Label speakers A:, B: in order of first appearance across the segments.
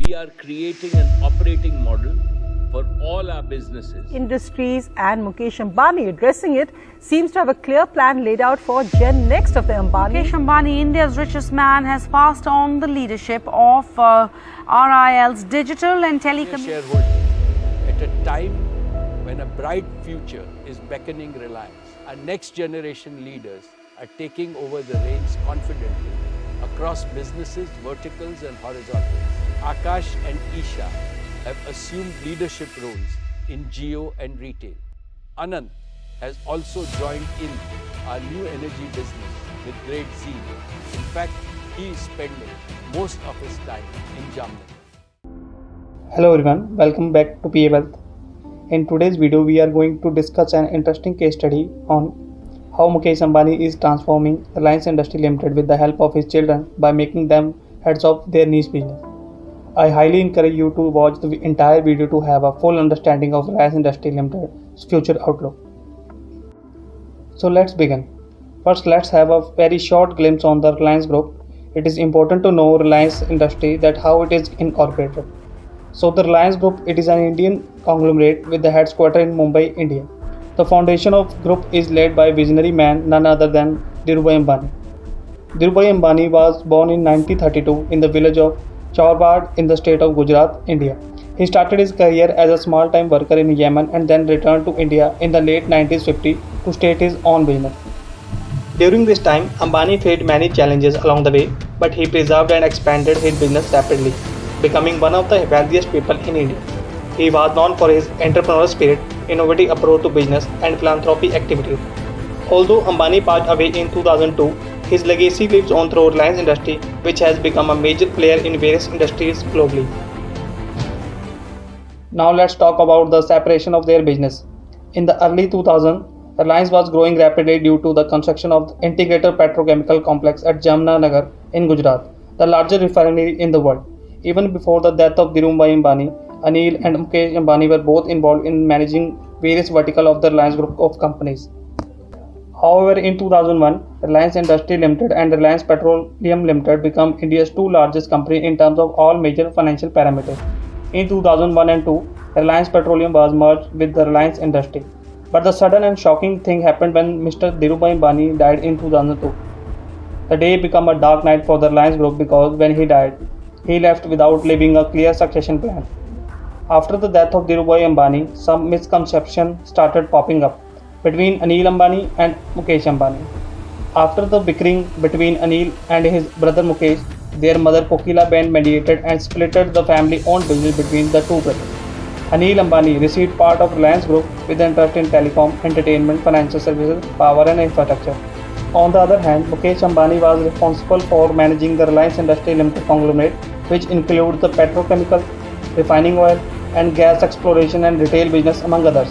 A: we are creating an operating model for all our businesses.
B: Industries and Mukesh Ambani addressing it seems to have a clear plan laid out for Gen Next of the Ambani.
C: Mukesh Ambani, India's richest man, has passed on the leadership of RIL's digital and telecommunications
A: Shareholders at a time when a bright future is beckoning Reliance. Our next generation leaders are taking over the reins confidently across businesses, verticals and horizontals. Akash and Esha have assumed leadership roles in Jio and retail. Anant has also joined in our new energy business with great zeal. In fact, he is spending most of his time in Jamnagar.
D: Hello everyone, welcome back to PA Wealth. In today's video, we are going to discuss an interesting case study on how Mukesh Ambani is transforming Reliance Industries Ltd with the help of his children by making them heads of their niche business. I highly encourage you to watch the entire video to have a full understanding of Reliance Industries Ltd's future outlook. So let's begin. First, let's have a very short glimpse on the Reliance Group. It is important to know Reliance Industries, that how it is incorporated. So the Reliance Group, it is an Indian conglomerate with the headquarters in Mumbai, India. The foundation of group is led by visionary man none other than Dhirubhai Ambani. Dhirubhai Ambani was born in 1932 in the village of Chaurbad in the state of Gujarat, India. He started his career as a small-time worker in Yemen and then returned to India in the late 1950s to start his own business. During this time, Ambani faced many challenges along the way, but he preserved and expanded his business rapidly, becoming one of the wealthiest people in India. He was known for his entrepreneurial spirit, innovative approach to business, and philanthropy activities. Although Ambani passed away in 2002, his legacy lives on through Reliance Industries, which has become a major player in various industries globally. Now let's talk about the separation of their business. In the early 2000s, Reliance was growing rapidly due to the construction of the integrated petrochemical complex at Jamnagar in Gujarat, the largest refinery in the world. Even before the death of Dhirubhai Ambani, Anil and Mukesh Ambani were both involved in managing various verticals of the Reliance Group of companies. However, in 2001, Reliance Industries Ltd and Reliance Petroleum Ltd became India's two largest companies in terms of all major financial parameters. In 2001 and 2, Reliance Petroleum was merged with the Reliance Industries. But the sudden and shocking thing happened when Mr. Dhirubhai Ambani died in 2002. The day became a dark night for the Reliance Group because when he died, he left without leaving a clear succession plan. After the death of Dhirubhai Ambani, some misconceptions started popping up between Anil Ambani and Mukesh Ambani. After the bickering between Anil and his brother Mukesh, their mother Kokila Ben mediated and splitted the family-owned business between the two brothers. Anil Ambani received part of Reliance Group with interest in telecom, entertainment, financial services, power and infrastructure. On the other hand, Mukesh Ambani was responsible for managing the Reliance Industries Ltd conglomerate, which includes the petrochemical, refining oil, and gas exploration and retail business among others.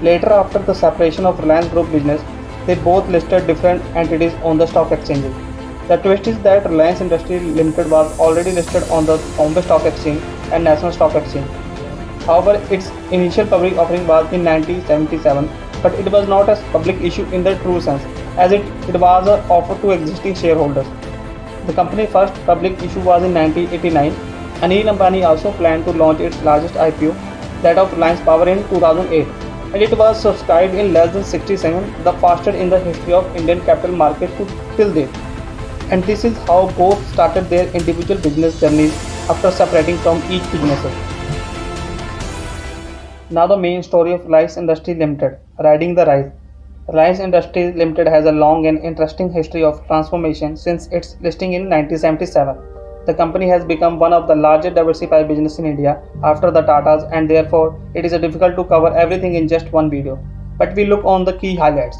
D: Later, after the separation of Reliance Group business, they both listed different entities on the stock exchanges. The twist is that Reliance Industries Ltd was already listed on the Bombay Stock Exchange and National Stock Exchange. However, its initial public offering was in 1977, but it was not a public issue in the true sense, as it was an offer to existing shareholders. The company's first public issue was in 1989. Anil Ambani also planned to launch its largest IPO, that of Reliance Power, in 2008, and it was subscribed in less than 60 seconds, the fastest in the history of Indian capital market till date. And this is how both started their individual business journeys after separating from each business. Now the main story of Reliance Industries Ltd, riding the rise. Reliance Industries Ltd has a long and interesting history of transformation since its listing in 1977. The company has become one of the largest diversified businesses in India after the Tatas, and therefore it is difficult to cover everything in just one video. But we look on the key highlights.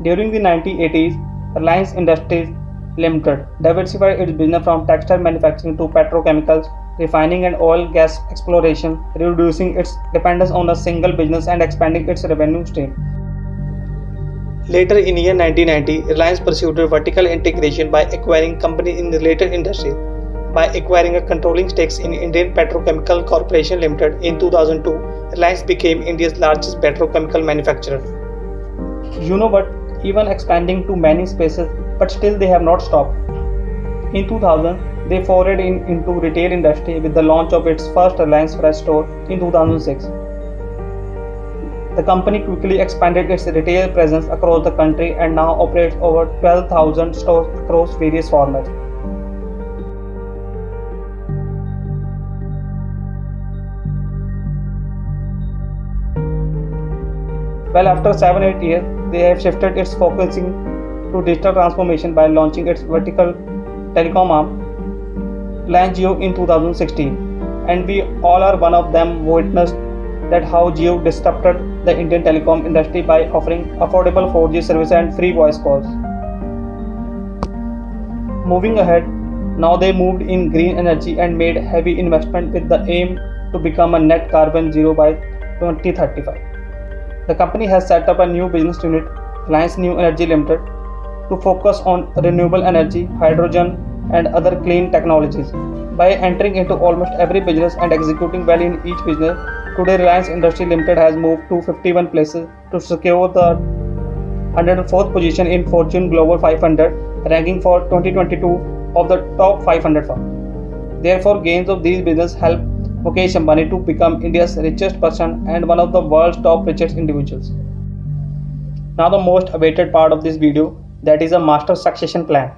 D: During the 1980s, Reliance Industries Ltd diversified its business from textile manufacturing to petrochemicals, refining and oil gas exploration, reducing its dependence on a single business and expanding its revenue stream. Later in year 1990, Reliance pursued vertical integration by acquiring companies in related industries. By acquiring a controlling stakes in Indian Petrochemical Corporation Ltd in 2002, Reliance became India's largest petrochemical manufacturer. You know what? Even expanding to many spaces, but still they have not stopped. In 2000, They forayed into retail industry with the launch of its first Reliance Fresh store in 2006. The company quickly expanded its retail presence across the country and now operates over 12,000 stores across various formats. Well, after 7-8 years, they have shifted its focusing to digital transformation by launching its vertical telecom arm, Reliance Jio, in 2016. And we all are one of them witnessed that how Jio disrupted the Indian telecom industry by offering affordable 4G service and free voice calls. Moving ahead, now they moved in green energy and made heavy investment with the aim to become a net carbon zero by 2035. The company has set up a new business unit, Reliance New Energy Ltd, to focus on renewable energy, hydrogen, and other clean technologies. By entering into almost every business and executing well in each business, today Reliance Industries Ltd has moved to 51 places to secure the 104th position in Fortune Global 500, ranking for 2022 of the top 500 firms. Therefore, gains of these businesses help Mukesh Ambani to become India's richest person and one of the world's top richest individuals. Now the most awaited part of this video, that is a master succession plan.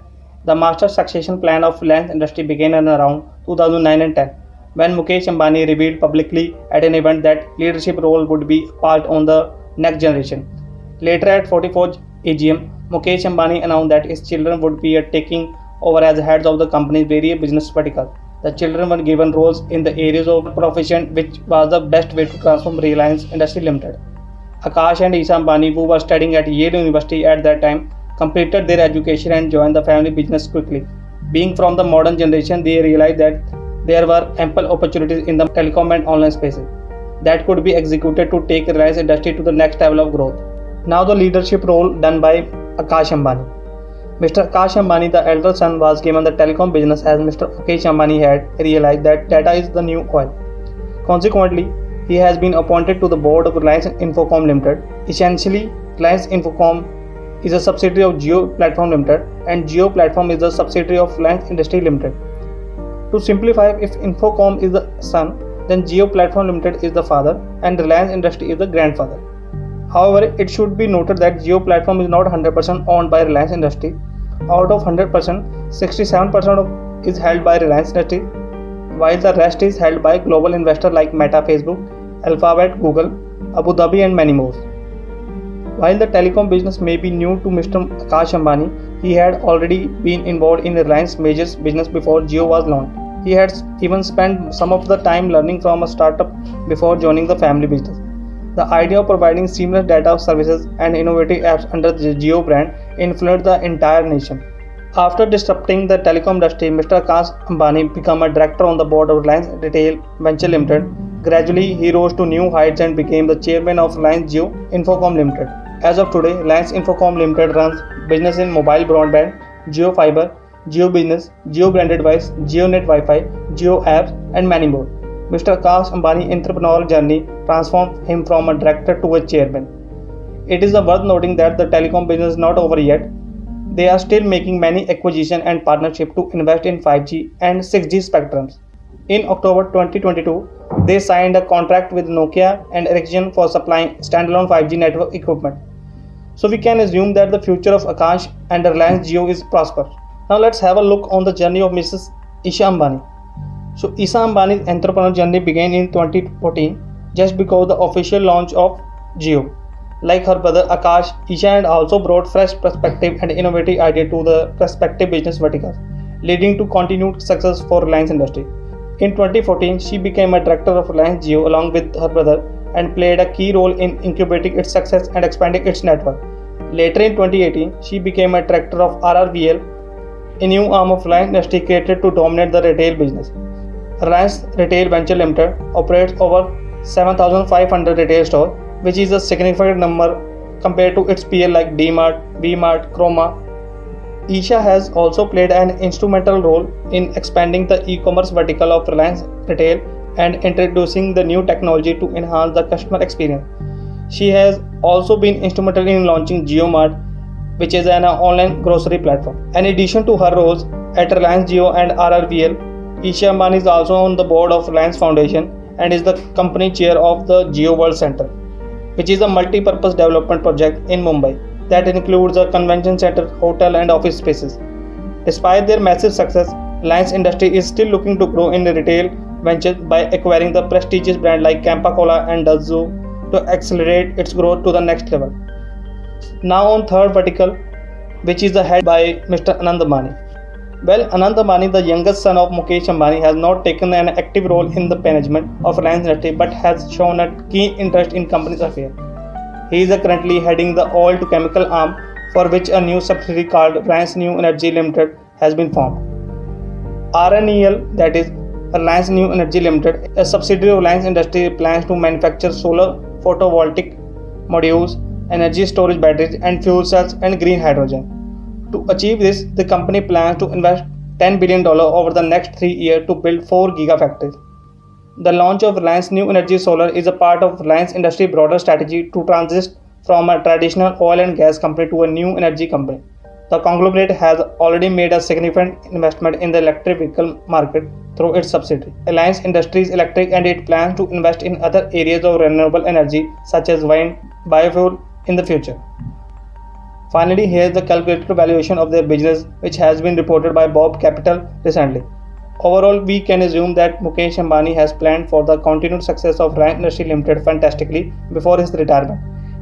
D: The master succession plan of Reliance Industries began in around 2009 and 10, when Mukesh Ambani revealed publicly at an event that leadership role would be passed on the next generation. Later at 44th AGM, Mukesh Ambani announced that his children would be taking over as heads of the company's various business verticals. The children were given roles in the areas of profession which was the best way to transform Reliance Industries Ltd. Akash and Esha Ambani, who were studying at Yale University at that time, completed their education and joined the family business quickly. Being from the modern generation, they realized that there were ample opportunities in the telecom and online spaces that could be executed to take Reliance Industries to the next level of growth. Now the leadership role done by Akash Ambani. Mr. Akash Ambani, the elder son, was given the telecom business as Mr. Mukesh Ambani had realized that data is the new oil. Consequently, he has been appointed to the board of Reliance Infocomm Ltd. Essentially, Reliance Infocomm is a subsidiary of Jio Platform Ltd. and Jio Platform is a subsidiary of Reliance Industries Ltd. To simplify, if Infocomm is the son, then Jio Platform Ltd. is the father and Reliance Industries is the grandfather. However, it should be noted that Jio Platform is not 100% owned by Reliance Industries. Out of 100%, 67% is held by Reliance Industries, while the rest is held by global investors like Meta, Facebook, Alphabet, Google, Abu Dhabi and many more. While the telecom business may be new to Mr. Akash Ambani, he had already been involved in Reliance Major's business before Jio was launched. He had even spent some of the time learning from a startup before joining the family business. The idea of providing seamless data services and innovative apps under the Jio brand influenced the entire nation. After disrupting the telecom industry, Mr. Akash Ambani became a director on the board of Reliance Retail Venture Ltd. Gradually, he rose to new heights and became the chairman of Reliance Jio Infocomm Ltd. As of today, Reliance Infocomm Ltd. runs business in mobile broadband, Jio Fiber, Jio Business, Jio Branded Device, JioNet Wi-Fi, Jio Apps, and many more. Mr. Akash Ambani's entrepreneurial journey transformed him from a director to a chairman. It is worth noting that the telecom business is not over yet. They are still making many acquisitions and partnerships to invest in 5G and 6G spectrums. In October 2022, they signed a contract with Nokia and Ericsson for supplying standalone 5G network equipment. So we can assume that the future of Akash and Reliance Jio is prosperous. Now let's have a look on the journey of Mrs. Esha Ambani. So Esha Ambani's entrepreneurial journey began in 2014 just because the official launch of Jio. Like her brother Akash, Esha had also brought fresh perspective and innovative idea to the respective business verticals, leading to continued success for Reliance Industries. In 2014, she became a director of Reliance Jio along with her brother and played a key role in incubating its success and expanding its network. Later in 2018, she became a director of RRVL, a new arm of Reliance Industries created to dominate the retail business. Reliance Retail Venture Ltd. operates over 7,500 retail stores, which is a significant number compared to its peers like D-Mart, V-Mart, Chroma. Esha has also played an instrumental role in expanding the e-commerce vertical of Reliance Retail and introducing the new technology to enhance the customer experience. She has also been instrumental in launching JioMart, which is an online grocery platform. In addition to her roles at Reliance Jio and RRVL, Esha Ambani is also on the board of Reliance Foundation and is the company chair of the Jio World Center, which is a multi-purpose development project in Mumbai that includes a convention center, hotel and office spaces. Despite their massive success, Reliance Industries is still looking to grow in the retail ventures by acquiring the prestigious brands like Campa Cola and Dazzu to accelerate its growth to the next level. Now on third vertical, which is the head by Mr. Anant Ambani. Well, Anant Ambani, the youngest son of Mukesh Ambani, has not taken an active role in the management of Reliance Industries but has shown a keen interest in company's affairs. He is currently heading the oil to chemical arm, for which a new subsidiary called Reliance New Energy Ltd has been formed. RNEL, that is Reliance New Energy Ltd, a subsidiary of Reliance Industries, plans to manufacture solar photovoltaic modules, energy storage batteries and fuel cells and green hydrogen. To achieve this, the company plans to invest $10 billion over the next 3 years to build 4 gigafactories. The launch of Reliance New Energy Solar is a part of Reliance Industries' broader strategy to transition from a traditional oil and gas company to a new energy company. The conglomerate has already made a significant investment in the electric vehicle market through its subsidiary, Reliance Industries Electric, and it plans to invest in other areas of renewable energy such as wind, biofuel in the future. Finally, here is the calculated valuation of their business, which has been reported by Bob Capital recently. Overall, we can assume that Mukesh Ambani has planned for the continued success of Reliance Industries Ltd fantastically before his retirement.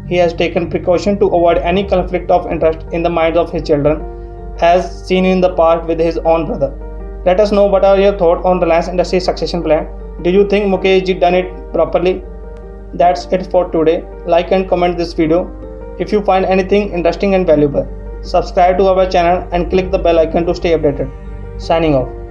D: He has taken precaution to avoid any conflict of interest in the minds of his children, as seen in the past with his own brother. Let us know what are your thoughts on Reliance Industries succession plan. Do you think Mukesh ji done it properly? That's it for today. Like and comment this video if you find anything interesting and valuable. Subscribe to our channel and click the bell icon to stay updated. Signing off.